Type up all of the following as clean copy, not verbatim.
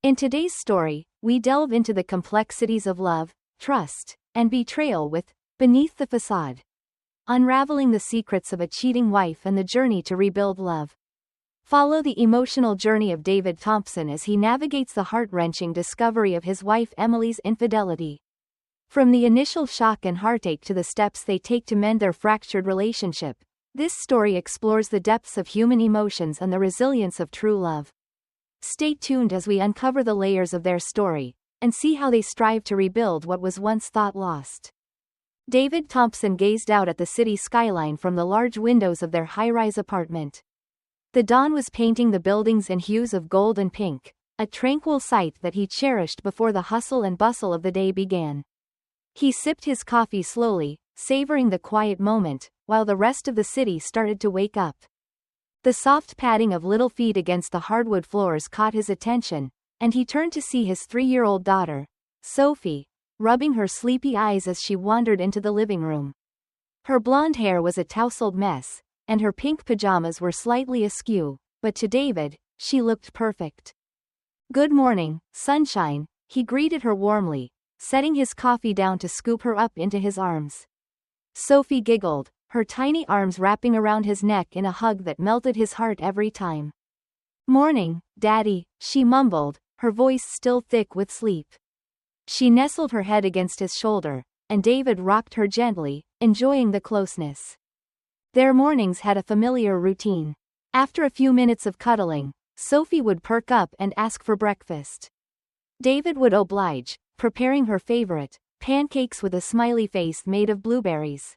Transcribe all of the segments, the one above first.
In today's story, we delve into the complexities of love, trust, and betrayal with Beneath the Facade. Unraveling the secrets of a cheating wife and the journey to rebuild love. Follow the emotional journey of David Thompson as he navigates the heart-wrenching discovery of his wife Emily's infidelity. From the initial shock and heartache to the steps they take to mend their fractured relationship, this story explores the depths of human emotions and the resilience of true love. Stay tuned as we uncover the layers of their story, and see how they strive to rebuild what was once thought lost. David Thompson gazed out at the city skyline from the large windows of their high-rise apartment. The dawn was painting the buildings in hues of gold and pink, a tranquil sight that he cherished before the hustle and bustle of the day began. He sipped his coffee slowly, savoring the quiet moment, while the rest of the city started to wake up. The soft padding of little feet against the hardwood floors caught his attention, and he turned to see his 3-year-old daughter, Sophie, rubbing her sleepy eyes as she wandered into the living room. Her blonde hair was a tousled mess, and her pink pajamas were slightly askew, but to David, she looked perfect. "Good morning, sunshine," he greeted her warmly, setting his coffee down to scoop her up into his arms. Sophie giggled, her tiny arms wrapping around his neck in a hug that melted his heart every time. "Morning, Daddy," she mumbled, her voice still thick with sleep. She nestled her head against his shoulder, and David rocked her gently, enjoying the closeness. Their mornings had a familiar routine. After a few minutes of cuddling, Sophie would perk up and ask for breakfast. David would oblige, preparing her favorite, pancakes with a smiley face made of blueberries.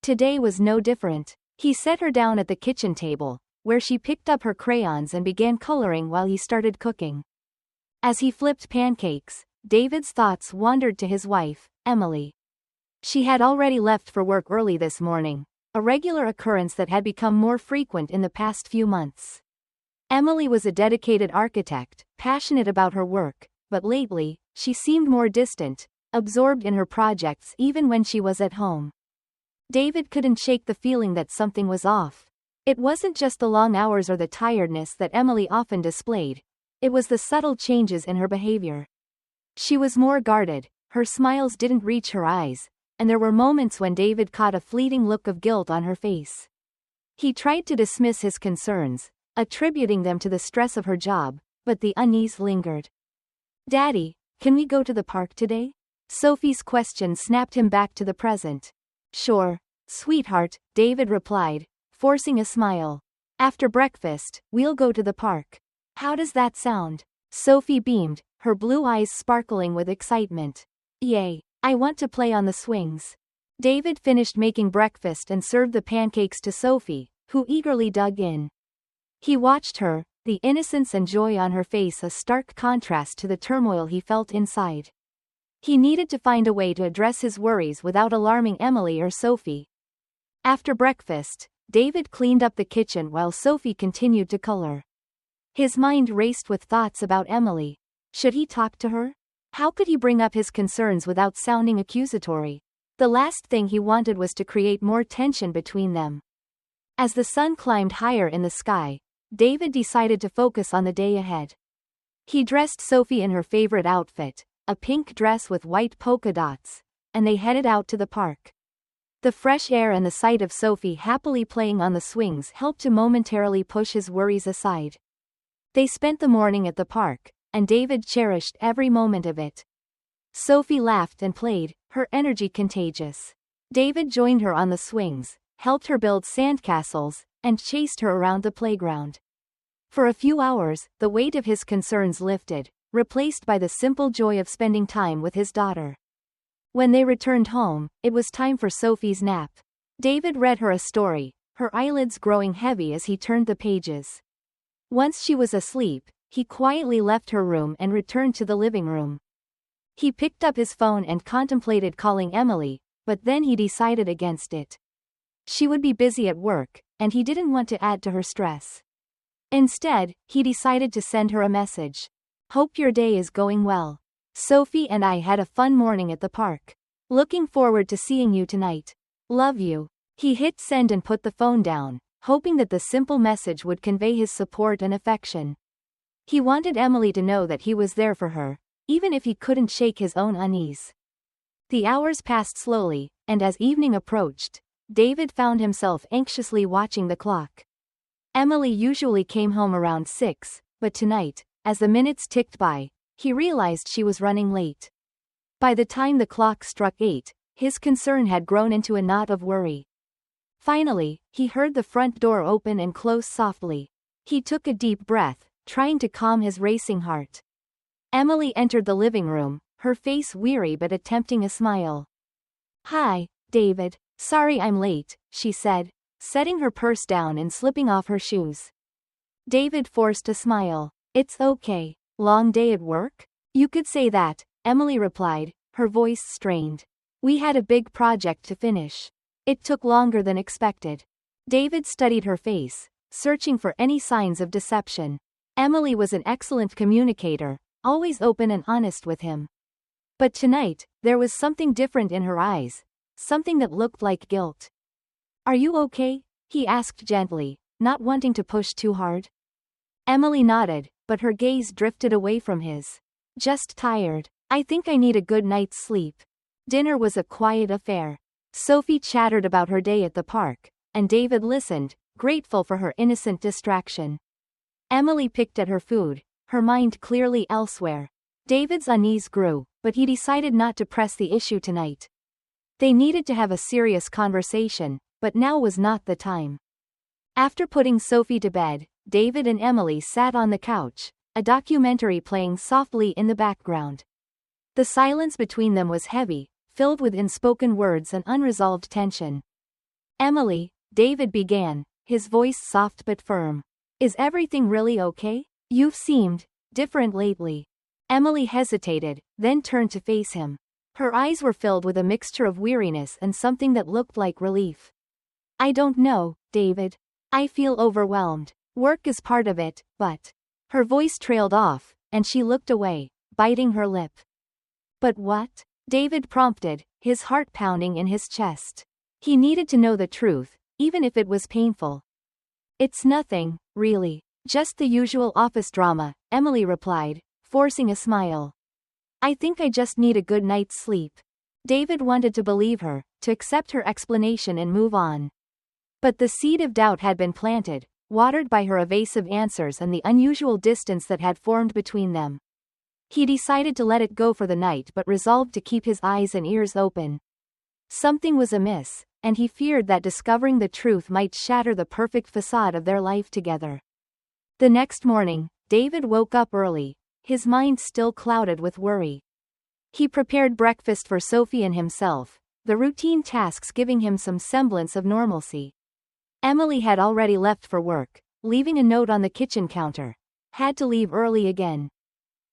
Today was no different. He set her down at the kitchen table, where she picked up her crayons and began coloring while he started cooking. As he flipped pancakes, David's thoughts wandered to his wife, Emily. She had already left for work early this morning, a regular occurrence that had become more frequent in the past few months. Emily was a dedicated architect, passionate about her work, but lately, she seemed more distant, absorbed in her projects even when she was at home. David couldn't shake the feeling that something was off. It wasn't just the long hours or the tiredness that Emily often displayed, it was the subtle changes in her behavior. She was more guarded, her smiles didn't reach her eyes, and there were moments when David caught a fleeting look of guilt on her face. He tried to dismiss his concerns, attributing them to the stress of her job, but the unease lingered. "Daddy, can we go to the park today?" Sophie's question snapped him back to the present. "Sure, sweetheart," David replied, forcing a smile. "After breakfast, we'll go to the park. How does that sound?" Sophie beamed, her blue eyes sparkling with excitement. "Yay, I want to play on the swings." David finished making breakfast and served the pancakes to Sophie, who eagerly dug in. He watched her, the innocence and joy on her face a stark contrast to the turmoil he felt inside. He needed to find a way to address his worries without alarming Emily or Sophie. After breakfast, David cleaned up the kitchen while Sophie continued to color. His mind raced with thoughts about Emily. Should he talk to her? How could he bring up his concerns without sounding accusatory? The last thing he wanted was to create more tension between them. As the sun climbed higher in the sky, David decided to focus on the day ahead. He dressed Sophie in her favorite outfit, a pink dress with white polka dots, and they headed out to the park. The fresh air and the sight of Sophie happily playing on the swings helped to momentarily push his worries aside. They spent the morning at the park, and David cherished every moment of it. Sophie laughed and played, her energy contagious. David joined her on the swings, helped her build sandcastles, and chased her around the playground. For a few hours, the weight of his concerns lifted, replaced by the simple joy of spending time with his daughter. When they returned home, it was time for Sophie's nap. David read her a story, her eyelids growing heavy as he turned the pages. Once she was asleep, he quietly left her room and returned to the living room. He picked up his phone and contemplated calling Emily, but then he decided against it. She would be busy at work, and he didn't want to add to her stress. Instead, he decided to send her a message. "Hope your day is going well. Sophie and I had a fun morning at the park. Looking forward to seeing you tonight. Love you." He hit send and put the phone down, hoping that the simple message would convey his support and affection. He wanted Emily to know that he was there for her, even if he couldn't shake his own unease. The hours passed slowly, and as evening approached, David found himself anxiously watching the clock. Emily usually came home around 6, but tonight, as the minutes ticked by, he realized she was running late. By the time the clock struck 8, his concern had grown into a knot of worry. Finally, he heard the front door open and close softly. He took a deep breath, trying to calm his racing heart. Emily entered the living room, her face weary but attempting a smile. "Hi, David. Sorry I'm late," she said, setting her purse down and slipping off her shoes. David forced a smile. "It's okay. Long day at work?" "You could say that," Emily replied, her voice strained. "We had a big project to finish. It took longer than expected." David studied her face, searching for any signs of deception. Emily was an excellent communicator, always open and honest with him. But tonight, there was something different in her eyes, something that looked like guilt. "Are you okay?" he asked gently, not wanting to push too hard. Emily nodded, but her gaze drifted away from his. "Just tired. I think I need a good night's sleep." Dinner was a quiet affair. Sophie chattered about her day at the park, and David listened, grateful for her innocent distraction. Emily picked at her food, her mind clearly elsewhere. David's unease grew, but he decided not to press the issue tonight. They needed to have a serious conversation, but now was not the time. After putting Sophie to bed, David and Emily sat on the couch, a documentary playing softly in the background. The silence between them was heavy, filled with unspoken words and unresolved tension. "Emily," David began, his voice soft but firm. "Is everything really okay? You've seemed different lately." Emily hesitated, then turned to face him. Her eyes were filled with a mixture of weariness and something that looked like relief. "I don't know, David. I feel overwhelmed. Work is part of it, but..." Her voice trailed off, and she looked away, biting her lip. "But what?" David prompted, his heart pounding in his chest. He needed to know the truth, even if it was painful. "It's nothing, really. Just the usual office drama," Emily replied, forcing a smile. "I think I just need a good night's sleep." David wanted to believe her, to accept her explanation and move on. But the seed of doubt had been planted, watered by her evasive answers and the unusual distance that had formed between them. He decided to let it go for the night but resolved to keep his eyes and ears open. Something was amiss, and he feared that discovering the truth might shatter the perfect facade of their life together. The next morning, David woke up early, his mind still clouded with worry. He prepared breakfast for Sophie and himself, the routine tasks giving him some semblance of normalcy. Emily had already left for work, leaving a note on the kitchen counter. "Had to leave early again.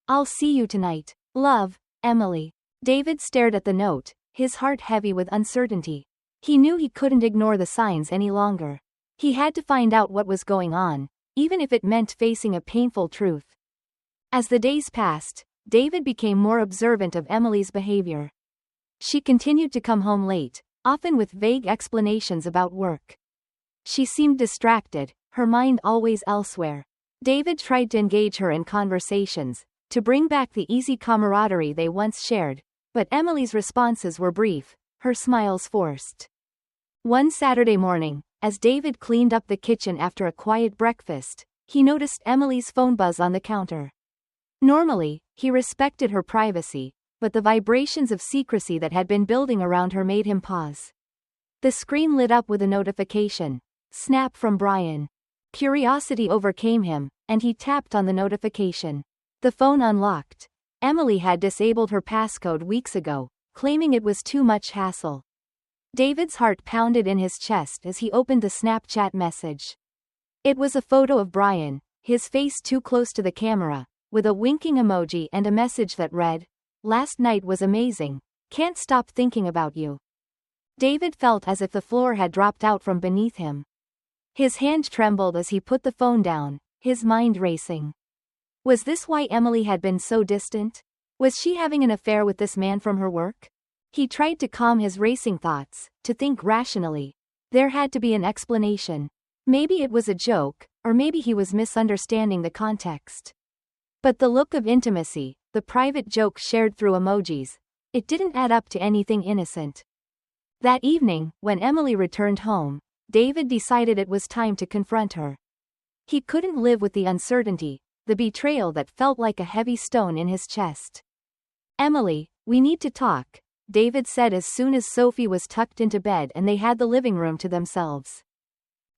I'll see you tonight. Love, Emily." David stared at the note, his heart heavy with uncertainty. He knew he couldn't ignore the signs any longer. He had to find out what was going on, even if it meant facing a painful truth. As the days passed, David became more observant of Emily's behavior. She continued to come home late, often with vague explanations about work. She seemed distracted, her mind always elsewhere. David tried to engage her in conversations, to bring back the easy camaraderie they once shared, but Emily's responses were brief, her smiles forced. One Saturday morning, as David cleaned up the kitchen after a quiet breakfast, he noticed Emily's phone buzz on the counter. Normally, he respected her privacy, but the vibrations of secrecy that had been building around her made him pause. The screen lit up with a notification. Snap from Brian. Curiosity overcame him, and he tapped on the notification. The phone unlocked. Emily had disabled her passcode weeks ago, claiming it was too much hassle. David's heart pounded in his chest as he opened the Snapchat message. It was a photo of Brian, his face too close to the camera, with a winking emoji and a message that read, "Last night was amazing. Can't stop thinking about you." David felt as if the floor had dropped out from beneath him. His hand trembled as he put the phone down, his mind racing. Was this why Emily had been so distant? Was she having an affair with this man from her work? He tried to calm his racing thoughts, to think rationally. There had to be an explanation. Maybe it was a joke, or maybe he was misunderstanding the context. But the look of intimacy, the private joke shared through emojis, it didn't add up to anything innocent. That evening, when Emily returned home, David decided it was time to confront her. He couldn't live with the uncertainty, the betrayal that felt like a heavy stone in his chest. "Emily, we need to talk," David said as soon as Sophie was tucked into bed and they had the living room to themselves.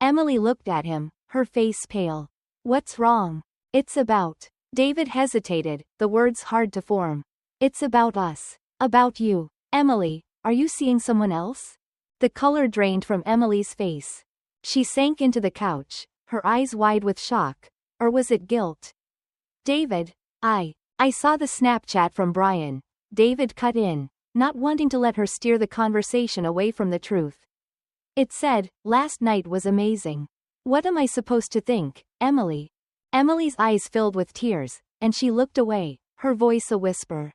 Emily looked at him, her face pale. "What's wrong?" "It's about..." David hesitated, the words hard to form. "It's about us. About you. Emily, are you seeing someone else?" The color drained from Emily's face. She sank into the couch, her eyes wide with shock. Or was it guilt? "David, I saw the Snapchat from Brian," David cut in, not wanting to let her steer the conversation away from the truth. "It said, last night was amazing. What am I supposed to think, Emily?" Emily's eyes filled with tears, and she looked away, her voice a whisper.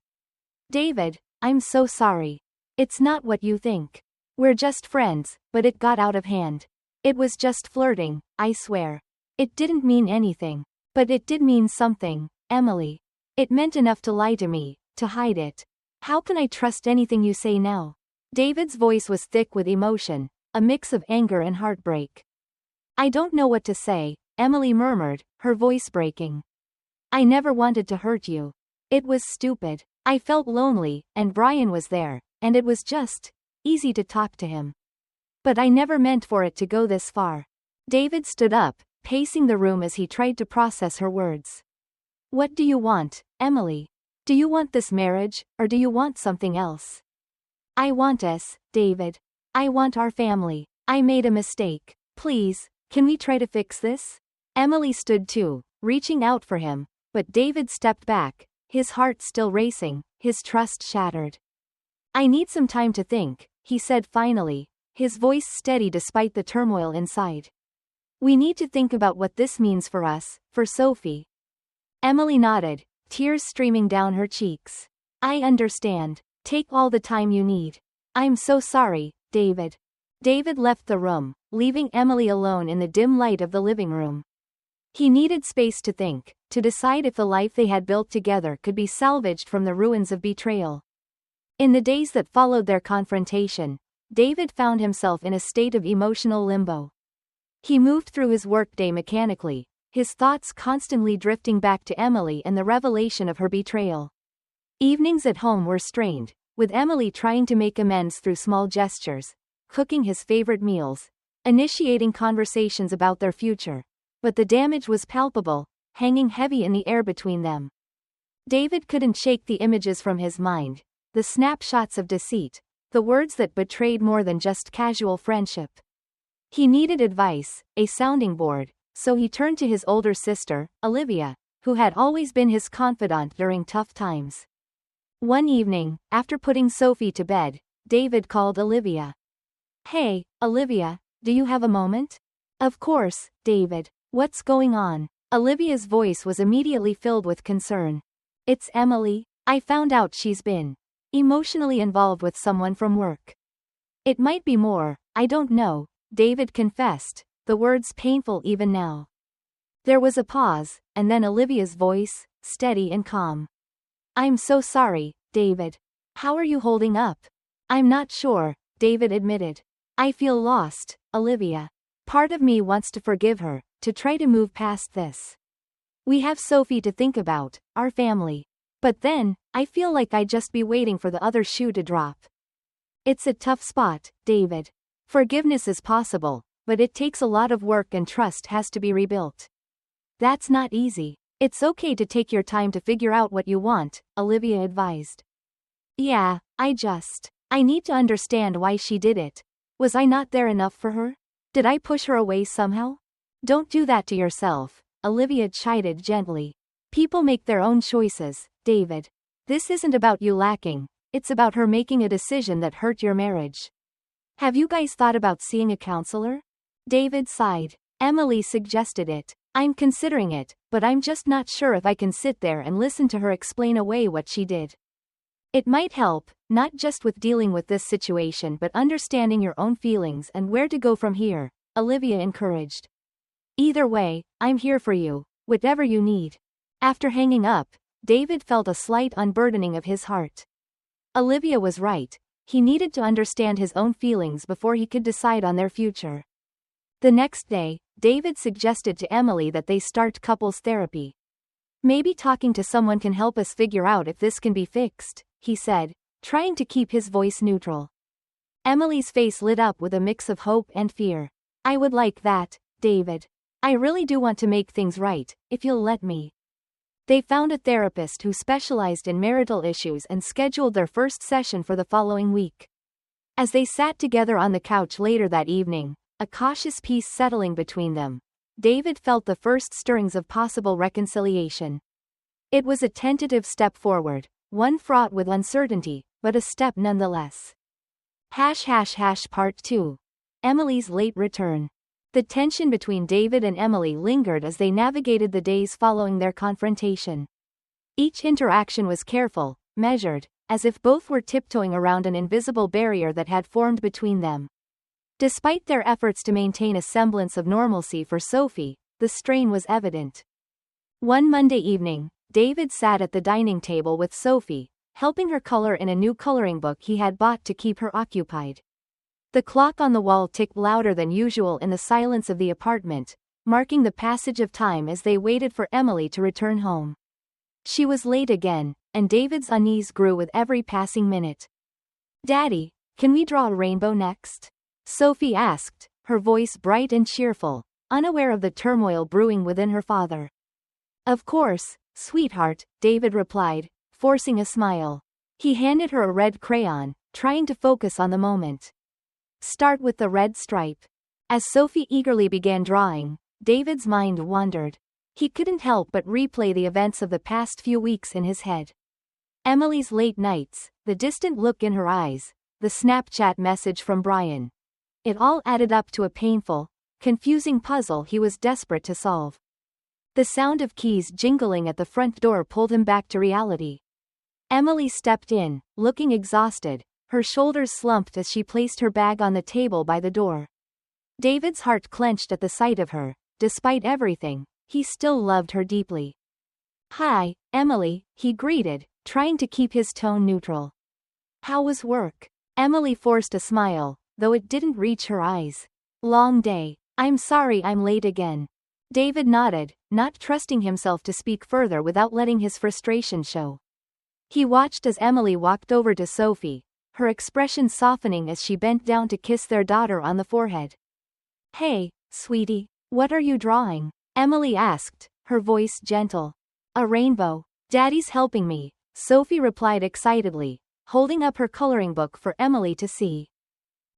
"David, I'm so sorry. It's not what you think. We're just friends, but it got out of hand. It was just flirting, I swear. It didn't mean anything. But it did mean something, Emily. It meant enough to lie to me, to hide it. How can I trust anything you say now?" David's voice was thick with emotion, a mix of anger and heartbreak. "I don't know what to say," Emily murmured, her voice breaking. "I never wanted to hurt you. It was stupid. I felt lonely, and Brian was there, and it was just easy to talk to him. But I never meant for it to go this far." David stood up, pacing the room as he tried to process her words. "What do you want, Emily? Do you want this marriage, or do you want something else?" "I want us, David. I want our family. I made a mistake. Please, can we try to fix this?" Emily stood too, reaching out for him, but David stepped back, his heart still racing, his trust shattered. "I need some time to think," he said finally, his voice steady despite the turmoil inside. "We need to think about what this means for us, for Sophie." Emily nodded, tears streaming down her cheeks. "I understand. Take all the time you need. I'm so sorry, David." David left the room, leaving Emily alone in the dim light of the living room. He needed space to think, to decide if the life they had built together could be salvaged from the ruins of betrayal. In the days that followed their confrontation, David found himself in a state of emotional limbo. He moved through his workday mechanically, his thoughts constantly drifting back to Emily and the revelation of her betrayal. Evenings at home were strained, with Emily trying to make amends through small gestures, cooking his favorite meals, initiating conversations about their future. But the damage was palpable, hanging heavy in the air between them. David couldn't shake the images from his mind, the snapshots of deceit, the words that betrayed more than just casual friendship. He needed advice, a sounding board, so he turned to his older sister, Olivia, who had always been his confidant during tough times. One evening, after putting Sophie to bed, David called Olivia. "Hey, Olivia, do you have a moment?" "Of course, David. What's going on?" Olivia's voice was immediately filled with concern. "It's Emily. I found out she's been emotionally involved with someone from work." "It might be more, I don't know," David confessed, the words painful even now. There was a pause, and then Olivia's voice, steady and calm. "I'm so sorry, David. How are you holding up?" "I'm not sure," David admitted. "I feel lost, Olivia. Part of me wants to forgive her, to try to move past this. We have Sophie to think about, our family. But then, I feel like I'd just be waiting for the other shoe to drop." "It's a tough spot, David. Forgiveness is possible, but it takes a lot of work and trust has to be rebuilt. That's not easy. It's okay to take your time to figure out what you want," Olivia advised. "Yeah, I need to understand why she did it. Was I not there enough for her? Did I push her away somehow?" "Don't do that to yourself," Olivia chided gently. "People make their own choices, David. This isn't about you lacking, it's about her making a decision that hurt your marriage. Have you guys thought about seeing a counselor?" David sighed. "Emily suggested it. I'm considering it, but I'm just not sure if I can sit there and listen to her explain away what she did. It might help, not just with dealing with this situation but understanding your own feelings and where to go from here," Olivia encouraged. "Either way, I'm here for you, whatever you need." After hanging up, David felt a slight unburdening of his heart. Olivia was right. He needed to understand his own feelings before he could decide on their future. The next day, David suggested to Emily that they start couples therapy. Maybe talking to someone can help us figure out if this can be fixed, he said, trying to keep his voice neutral. Emily's face lit up with a mix of hope and fear. I would like that, David. I really do want to make things right, if you'll let me. They found a therapist who specialized in marital issues and scheduled their first session for the following week. As they sat together on the couch later that evening, a cautious peace settling between them, David felt the first stirrings of possible reconciliation. It was a tentative step forward, one fraught with uncertainty, but a step nonetheless. Part 2. Emily's late return. The tension between David and Emily lingered as they navigated the days following their confrontation. Each interaction was careful, measured, as if both were tiptoeing around an invisible barrier that had formed between them. Despite their efforts to maintain a semblance of normalcy for Sophie, the strain was evident. One Monday evening, David sat at the dining table with Sophie, helping her color in a new coloring book he had bought to keep her occupied. The clock on the wall ticked louder than usual in the silence of the apartment, marking the passage of time as they waited for Emily to return home. She was late again, and David's unease grew with every passing minute. Daddy, can we draw a rainbow next? Sophie asked, her voice bright and cheerful, unaware of the turmoil brewing within her father. Of course, sweetheart, David replied, forcing a smile. He handed her a red crayon, trying to focus on the moment. Start with the red stripe. As Sophie eagerly began drawing, David's mind wandered. He couldn't help but replay the events of the past few weeks in his head. Emily's late nights, the distant look in her eyes, the Snapchat message from Brian. It all added up to a painful, confusing puzzle he was desperate to solve. The sound of keys jingling at the front door pulled him back to reality. Emily stepped in, looking exhausted, her shoulders slumped as she placed her bag on the table by the door. David's heart clenched at the sight of her. Despite everything, he still loved her deeply. Hi, Emily, he greeted, trying to keep his tone neutral. How was work? Emily forced a smile, though it didn't reach her eyes. Long day. I'm sorry I'm late again. David nodded, not trusting himself to speak further without letting his frustration show. He watched as Emily walked over to Sophie, her expression softening as she bent down to kiss their daughter on the forehead. Hey, sweetie, what are you drawing? Emily asked, her voice gentle. A rainbow. Daddy's helping me, Sophie replied excitedly, holding up her coloring book for Emily to see.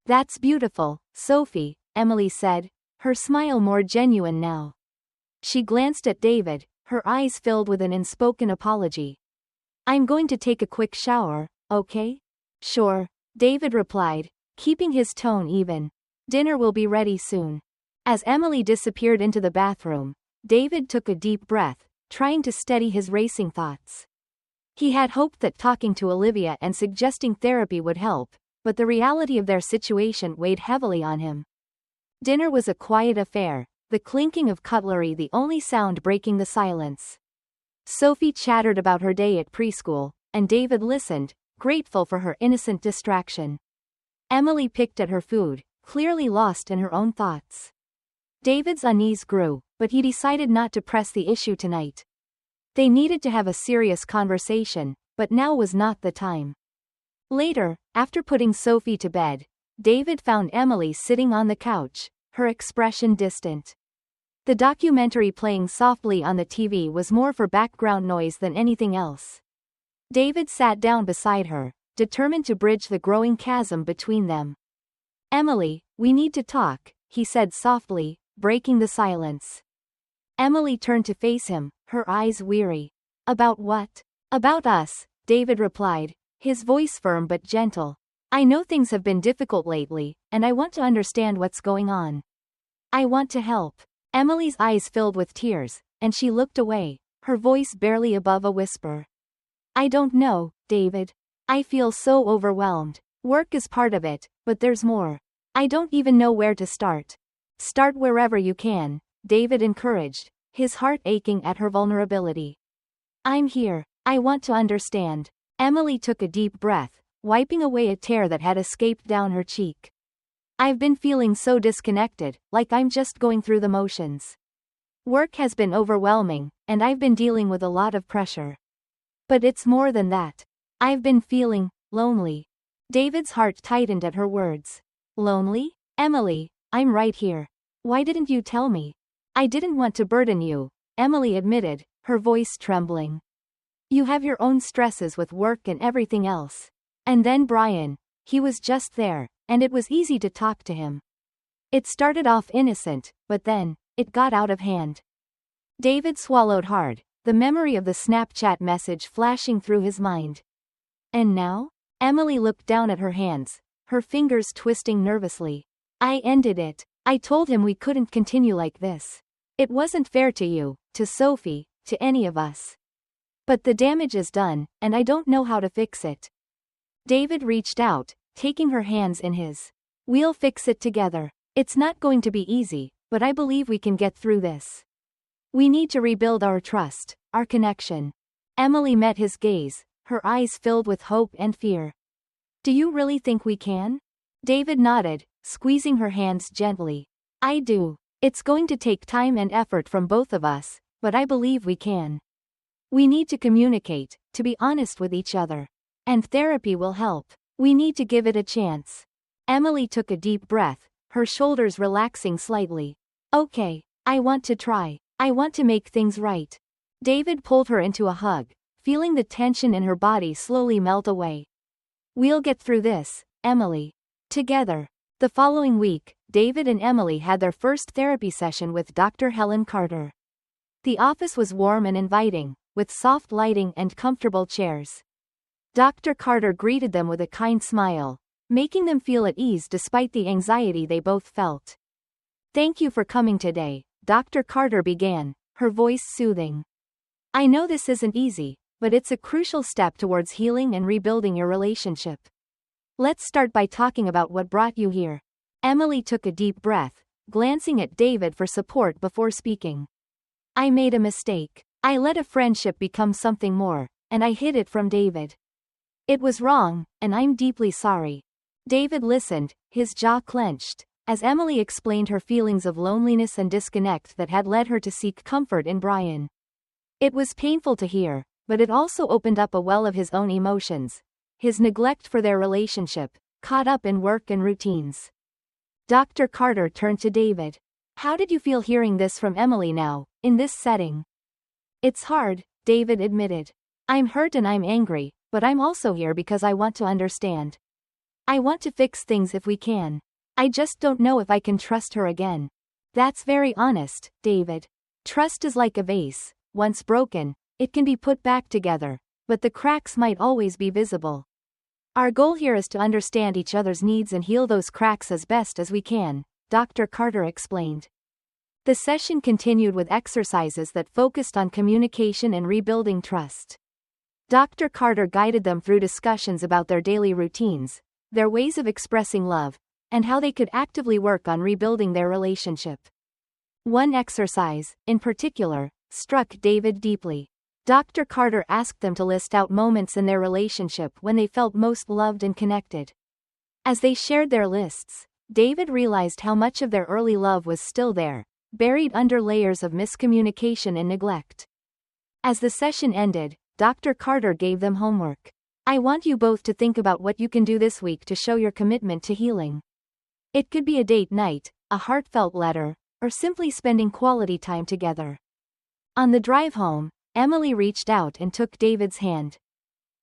That's beautiful, Sophie, Emily said, her smile more genuine now. She glanced at David, her eyes filled with an unspoken apology. I'm going to take a quick shower, okay? Sure, David replied, keeping his tone even. Dinner will be ready soon. As Emily disappeared into the bathroom, David took a deep breath, trying to steady his racing thoughts. He had hoped that talking to Olivia and suggesting therapy would help, but the reality of their situation weighed heavily on him. Dinner was a quiet affair, the clinking of cutlery the only sound breaking the silence. Sophie chattered about her day at preschool, and David listened, grateful for her innocent distraction. Emily picked at her food, clearly lost in her own thoughts. David's unease grew, but he decided not to press the issue tonight. They needed to have a serious conversation, but now was not the time. Later, after putting Sophie to bed, David found Emily sitting on the couch, her expression distant. The documentary playing softly on the TV was more for background noise than anything else. David sat down beside her, determined to bridge the growing chasm between them. Emily, we need to talk, he said softly, breaking the silence. Emily turned to face him, her eyes weary. About what? About us, David replied, his voice firm but gentle. I know things have been difficult lately, and I want to understand what's going on. I want to help. Emily's eyes filled with tears, and she looked away, her voice barely above a whisper. I don't know, David. I feel so overwhelmed. Work is part of it, but there's more. I don't even know where to start. Start wherever you can, David encouraged, his heart aching at her vulnerability. I'm here. I want to understand. Emily took a deep breath, wiping away a tear that had escaped down her cheek. I've been feeling so disconnected, like I'm just going through the motions. Work has been overwhelming, and I've been dealing with a lot of pressure. But it's more than that. I've been feeling lonely. David's heart tightened at her words. Lonely? Emily, I'm right here. Why didn't you tell me? I didn't want to burden you, Emily admitted, her voice trembling. You have your own stresses with work and everything else. And then Brian, he was just there, and it was easy to talk to him. It started off innocent, but then, it got out of hand. David swallowed hard, the memory of the Snapchat message flashing through his mind. And now? Emily looked down at her hands, her fingers twisting nervously. I ended it. I told him we couldn't continue like this. It wasn't fair to you, to Sophie, to any of us. But the damage is done, and I don't know how to fix it. David reached out, taking her hands in his. We'll fix it together. It's not going to be easy, but I believe we can get through this. We need to rebuild our trust, our connection. Emily met his gaze, her eyes filled with hope and fear. Do you really think we can? David nodded, squeezing her hands gently. I do. It's going to take time and effort from both of us, but I believe we can. We need to communicate, to be honest with each other. And therapy will help. We need to give it a chance. Emily took a deep breath, her shoulders relaxing slightly. Okay, I want to try. I want to make things right. David pulled her into a hug, feeling the tension in her body slowly melt away. We'll get through this, Emily. Together. The following week, David and Emily had their first therapy session with Dr. Helen Carter. The office was warm and inviting, with soft lighting and comfortable chairs. Dr. Carter greeted them with a kind smile, making them feel at ease despite the anxiety they both felt. Thank you for coming today, Dr. Carter began, her voice soothing. I know this isn't easy, but it's a crucial step towards healing and rebuilding your relationship. Let's start by talking about what brought you here. Emily took a deep breath, glancing at David for support before speaking. I made a mistake. I let a friendship become something more, and I hid it from David. It was wrong, and I'm deeply sorry. David listened, his jaw clenched, as Emily explained her feelings of loneliness and disconnect that had led her to seek comfort in Brian. It was painful to hear, but it also opened up a well of his own emotions, his neglect for their relationship, caught up in work and routines. Dr. Carter turned to David. How did you feel hearing this from Emily now, in this setting? It's hard, David admitted. I'm hurt and I'm angry, but I'm also here because I want to understand. I want to fix things if we can. I just don't know if I can trust her again. That's very honest, David. Trust is like a vase. Once broken, it can be put back together, but the cracks might always be visible. Our goal here is to understand each other's needs and heal those cracks as best as we can, Dr. Carter explained. The session continued with exercises that focused on communication and rebuilding trust. Dr. Carter guided them through discussions about their daily routines, their ways of expressing love, and how they could actively work on rebuilding their relationship. One exercise, in particular, struck David deeply. Dr. Carter asked them to list out moments in their relationship when they felt most loved and connected. As they shared their lists, David realized how much of their early love was still there, buried under layers of miscommunication and neglect. As the session ended, Dr. Carter gave them homework. I want you both to think about what you can do this week to show your commitment to healing. It could be a date night, a heartfelt letter, or simply spending quality time together. On the drive home, Emily reached out and took David's hand.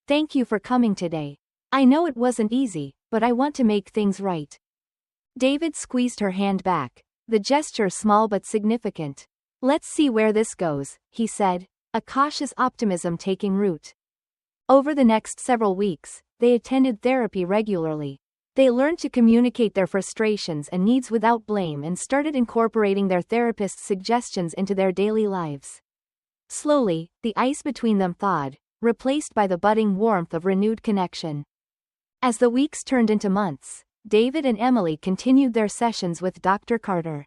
Thank you for coming today. I know it wasn't easy, but I want to make things right. David squeezed her hand back, the gesture small but significant. Let's see where this goes, he said, a cautious optimism taking root. Over the next several weeks, they attended therapy regularly. They learned to communicate their frustrations and needs without blame and started incorporating their therapist's suggestions into their daily lives. Slowly, the ice between them thawed, replaced by the budding warmth of renewed connection. As the weeks turned into months, David and Emily continued their sessions with Dr. Carter.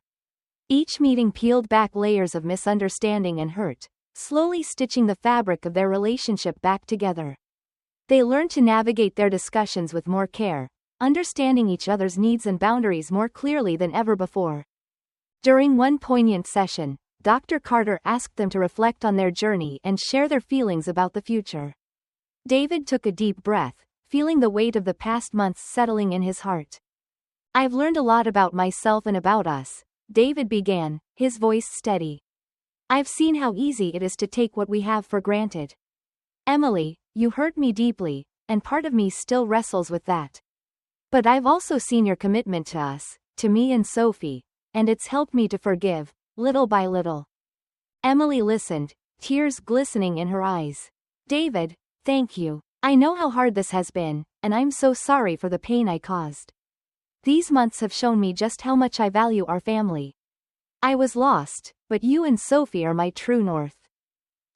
Each meeting peeled back layers of misunderstanding and hurt, slowly stitching the fabric of their relationship back together. They learned to navigate their discussions with more care, understanding each other's needs and boundaries more clearly than ever before. During one poignant session, Dr. Carter asked them to reflect on their journey and share their feelings about the future. David took a deep breath, feeling the weight of the past months settling in his heart. "I've learned a lot about myself and about us," David began, his voice steady. "I've seen how easy it is to take what we have for granted. Emily, you hurt me deeply, and part of me still wrestles with that. But I've also seen your commitment to us, to me and Sophie, and it's helped me to forgive, little by little." Emily listened, tears glistening in her eyes. "David, thank you. I know how hard this has been, and I'm so sorry for the pain I caused. These months have shown me just how much I value our family. I was lost, but you and Sophie are my true north.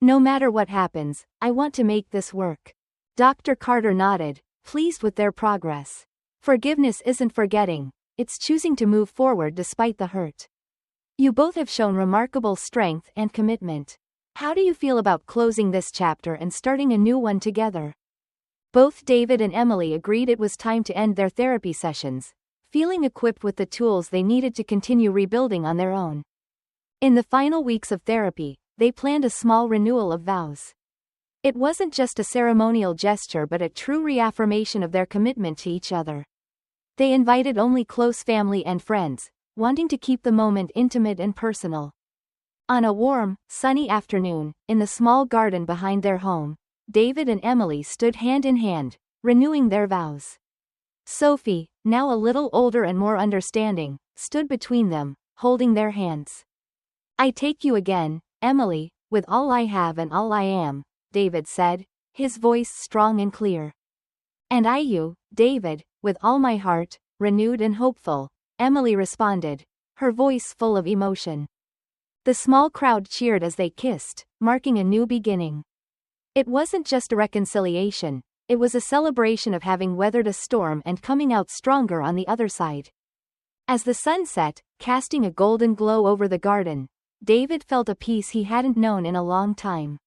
No matter what happens, I want to make this work." Dr. Carter nodded, pleased with their progress. "Forgiveness isn't forgetting, it's choosing to move forward despite the hurt. You both have shown remarkable strength and commitment. How do you feel about closing this chapter and starting a new one together?" Both David and Emily agreed it was time to end their therapy sessions, feeling equipped with the tools they needed to continue rebuilding on their own. In the final weeks of therapy, they planned a small renewal of vows. It wasn't just a ceremonial gesture but a true reaffirmation of their commitment to each other. They invited only close family and friends, wanting to keep the moment intimate and personal. On a warm, sunny afternoon, in the small garden behind their home, David and Emily stood hand in hand, renewing their vows. Sophie, now a little older and more understanding, stood between them, holding their hands. "I take you again, Emily, with all I have and all I am," David said, his voice strong and clear. "And I you, David, with all my heart," renewed and hopeful, Emily responded, her voice full of emotion. The small crowd cheered as they kissed, marking a new beginning. It wasn't just a reconciliation, it was a celebration of having weathered a storm and coming out stronger on the other side. As the sun set, casting a golden glow over the garden, David felt a peace he hadn't known in a long time.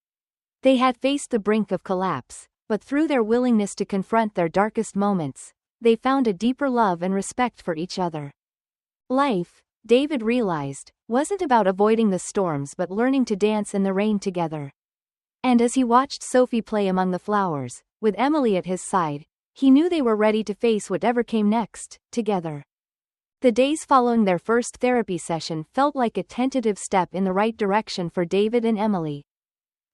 They had faced the brink of collapse, but through their willingness to confront their darkest moments, they found a deeper love and respect for each other. Life, David realized, wasn't about avoiding the storms but learning to dance in the rain together. And as he watched Sophie play among the flowers, with Emily at his side, he knew they were ready to face whatever came next, together. The days following their first therapy session felt like a tentative step in the right direction for David and Emily.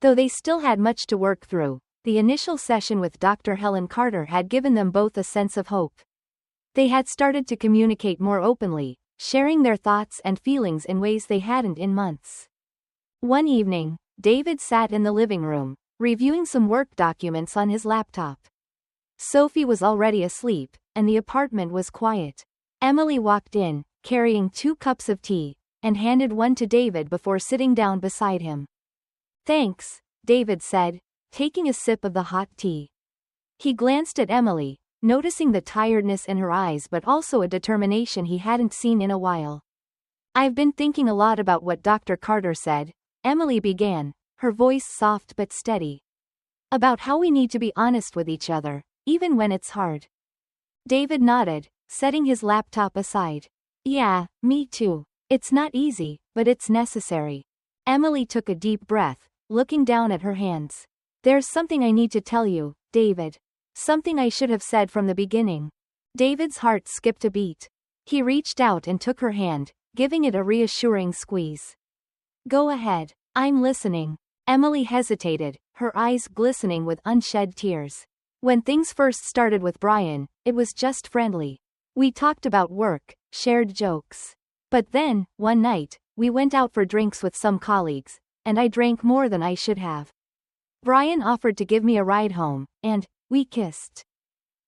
Though they still had much to work through, the initial session with Dr. Helen Carter had given them both a sense of hope. They had started to communicate more openly, sharing their thoughts and feelings in ways they hadn't in months. One evening, David sat in the living room, reviewing some work documents on his laptop. Sophie was already asleep, and the apartment was quiet. Emily walked in, carrying 2 cups of tea, and handed one to David before sitting down beside him. "Thanks," David said, taking a sip of the hot tea. He glanced at Emily, noticing the tiredness in her eyes but also a determination he hadn't seen in a while. "I've been thinking a lot about what Dr. Carter said," Emily began, her voice soft but steady. "About how we need to be honest with each other, even when it's hard." David nodded, setting his laptop aside. "Yeah, me too. It's not easy, but it's necessary." Emily took a deep breath, looking down at her hands. "There's something I need to tell you, David. Something I should have said from the beginning." David's heart skipped a beat. He reached out and took her hand, giving it a reassuring squeeze. "Go ahead, I'm listening." Emily hesitated, her eyes glistening with unshed tears. "When things first started with Brian, it was just friendly. We talked about work, shared jokes. But then, one night, we went out for drinks with some colleagues, and I drank more than I should have. Brian offered to give me a ride home, and we kissed.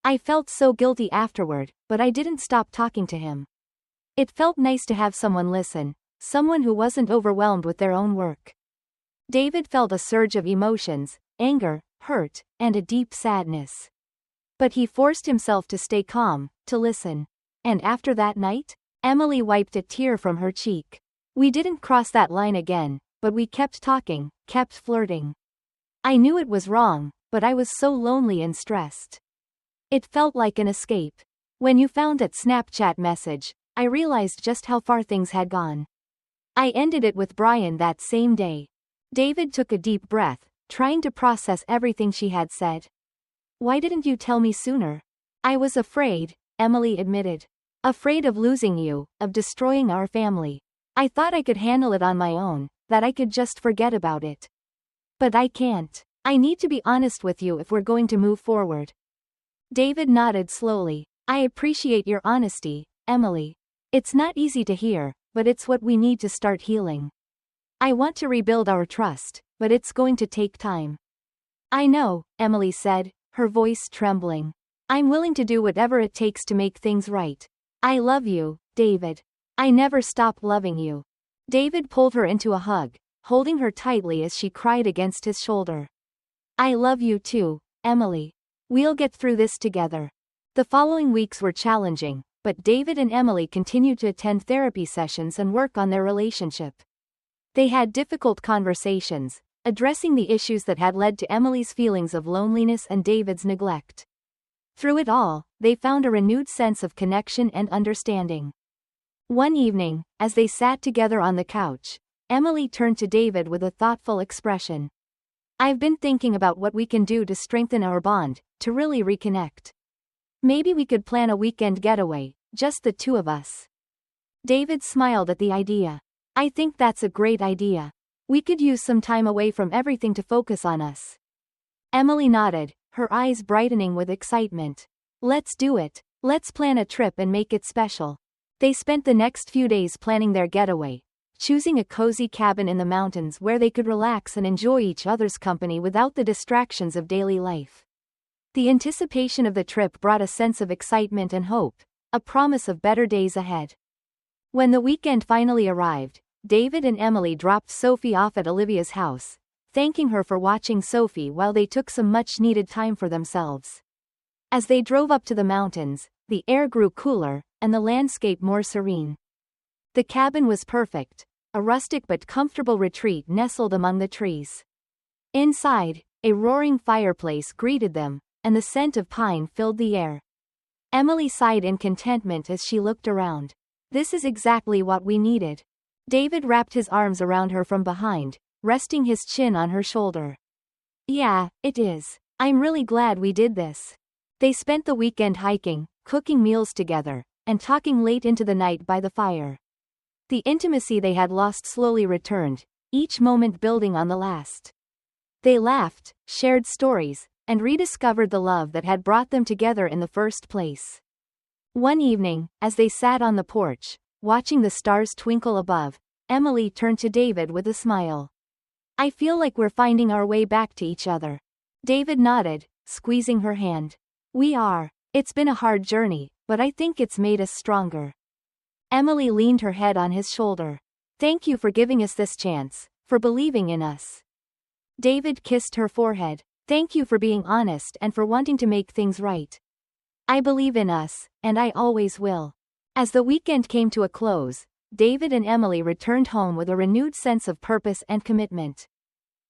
I felt so guilty afterward, but I didn't stop talking to him. It felt nice to have someone listen, someone who wasn't overwhelmed with their own work." David felt a surge of emotions, anger, hurt, and a deep sadness. But he forced himself to stay calm, to listen. "And after that night?" Emily wiped a tear from her cheek. "We didn't cross that line again, but we kept talking, kept flirting. I knew it was wrong, but I was so lonely and stressed. It felt like an escape. When you found that Snapchat message, I realized just how far things had gone. I ended it with Brian that same day. David took a deep breath, trying to process everything she had said. Why didn't you tell me sooner? I was afraid, Emily admitted. Afraid of losing you, of destroying our family. I thought I could handle it on my own, that I could just forget about it. But I can't. I need to be honest with you if we're going to move forward. David nodded slowly. I appreciate your honesty, Emily. It's not easy to hear, but it's what we need to start healing. I want to rebuild our trust, but it's going to take time. I know, Emily said, her voice trembling. I'm willing to do whatever it takes to make things right. I love you, David. I never stop loving you. David pulled her into a hug, holding her tightly as she cried against his shoulder. I love you too, Emily. We'll get through this together. The following weeks were challenging, but David and Emily continued to attend therapy sessions and work on their relationship. They had difficult conversations, addressing the issues that had led to Emily's feelings of loneliness and David's neglect. Through it all, they found a renewed sense of connection and understanding. One evening, as they sat together on the couch, Emily turned to David with a thoughtful expression. I've been thinking about what we can do to strengthen our bond, to really reconnect. Maybe we could plan a weekend getaway, just the two of us. David smiled at the idea. I think that's a great idea. We could use some time away from everything to focus on us. Emily nodded, her eyes brightening with excitement. Let's do it. Let's plan a trip and make it special. They spent the next few days planning their getaway, choosing a cozy cabin in the mountains where they could relax and enjoy each other's company without the distractions of daily life. The anticipation of the trip brought a sense of excitement and hope, a promise of better days ahead. When the weekend finally arrived, David and Emily dropped Sophie off at Olivia's house, thanking her for watching Sophie while they took some much-needed time for themselves. As they drove up to the mountains, the air grew cooler, and the landscape more serene. The cabin was perfect, a rustic but comfortable retreat nestled among the trees. Inside, a roaring fireplace greeted them, and the scent of pine filled the air. Emily sighed in contentment as she looked around. This is exactly what we needed. David wrapped his arms around her from behind, resting his chin on her shoulder. Yeah, it is. I'm really glad we did this. They spent the weekend hiking, cooking meals together, and talking late into the night by the fire. The intimacy they had lost slowly returned, each moment building on the last. They laughed, shared stories, and rediscovered the love that had brought them together in the first place. One evening, as they sat on the porch, watching the stars twinkle above, Emily turned to David with a smile. I feel like we're finding our way back to each other. David nodded, squeezing her hand. We are. It's been a hard journey, but I think it's made us stronger. Emily leaned her head on his shoulder. Thank you for giving us this chance, for believing in us. David kissed her forehead. Thank you for being honest and for wanting to make things right. I believe in us, and I always will. As the weekend came to a close, David and Emily returned home with a renewed sense of purpose and commitment.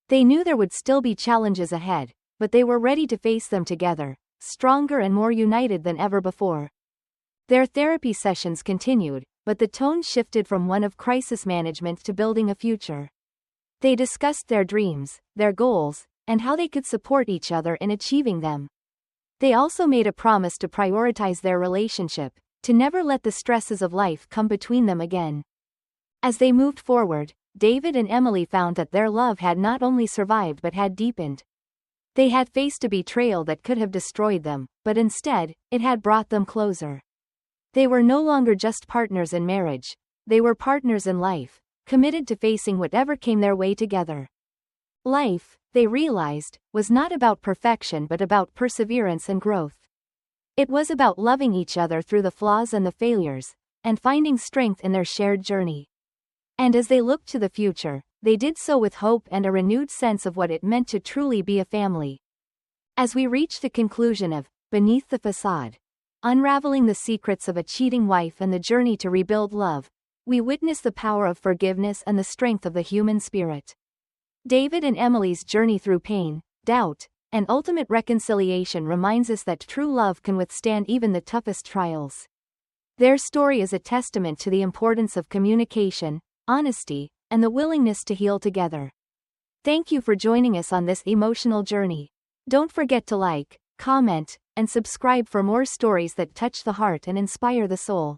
They knew there would still be challenges ahead, but they were ready to face them together, stronger and more united than ever before. Their therapy sessions continued, but the tone shifted from one of crisis management to building a future. They discussed their dreams, their goals, and how they could support each other in achieving them. They also made a promise to prioritize their relationship, to never let the stresses of life come between them again. As they moved forward, David and Emily found that their love had not only survived but had deepened. They had faced a betrayal that could have destroyed them, but instead, it had brought them closer. They were no longer just partners in marriage, they were partners in life, committed to facing whatever came their way together. Life, they realized, was not about perfection but about perseverance and growth. It was about loving each other through the flaws and the failures, and finding strength in their shared journey. And as they looked to the future, they did so with hope and a renewed sense of what it meant to truly be a family. As we reach the conclusion of Beneath the Facade, Unraveling the Secrets of a Cheating Wife and the Journey to Rebuild Love, we witness the power of forgiveness and the strength of the human spirit. David and Emily's journey through pain, doubt, and ultimate reconciliation reminds us that true love can withstand even the toughest trials. Their story is a testament to the importance of communication, honesty, and the willingness to heal together. Thank you for joining us on this emotional journey. Don't forget to like, comment, and subscribe for more stories that touch the heart and inspire the soul.